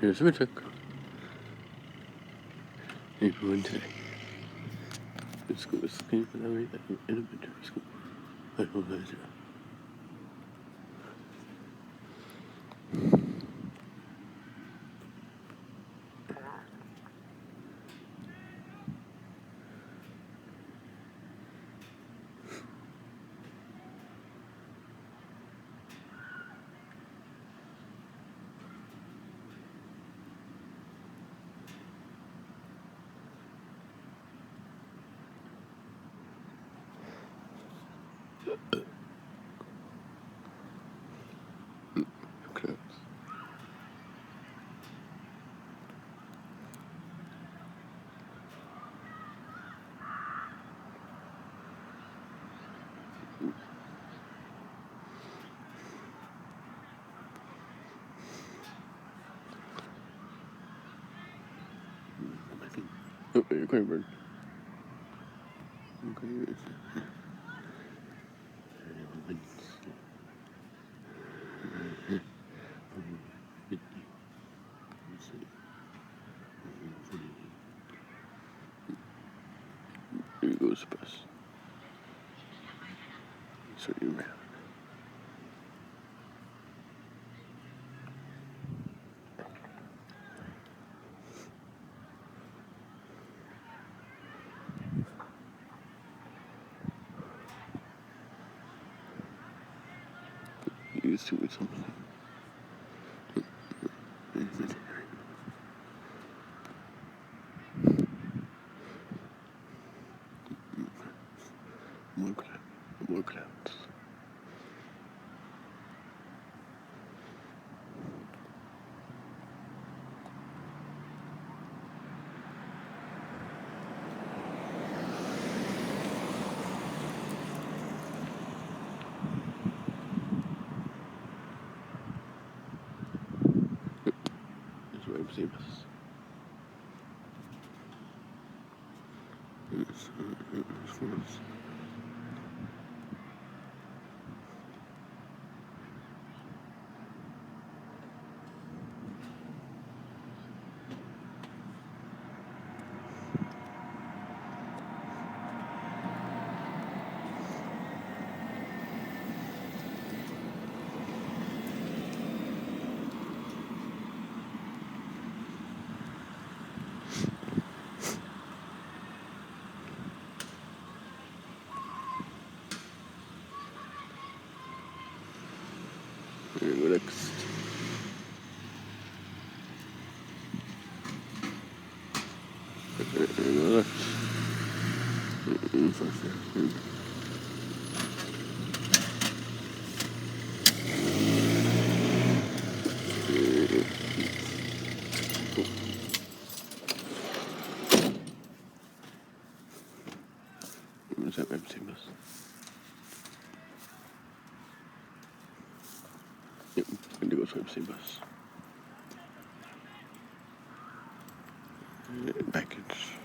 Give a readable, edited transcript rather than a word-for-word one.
Here's a check. Everyone today. The school is looking for that way that in elementary school. I don't know. Close. Oh, you're going bird. Okay. Here goes the bus. So you man. You used to with something. More clouds. That's where I'm seeing us. Here we go next. Here we go next. Where's that empty bus? Yep, Indigo empty bus. Package.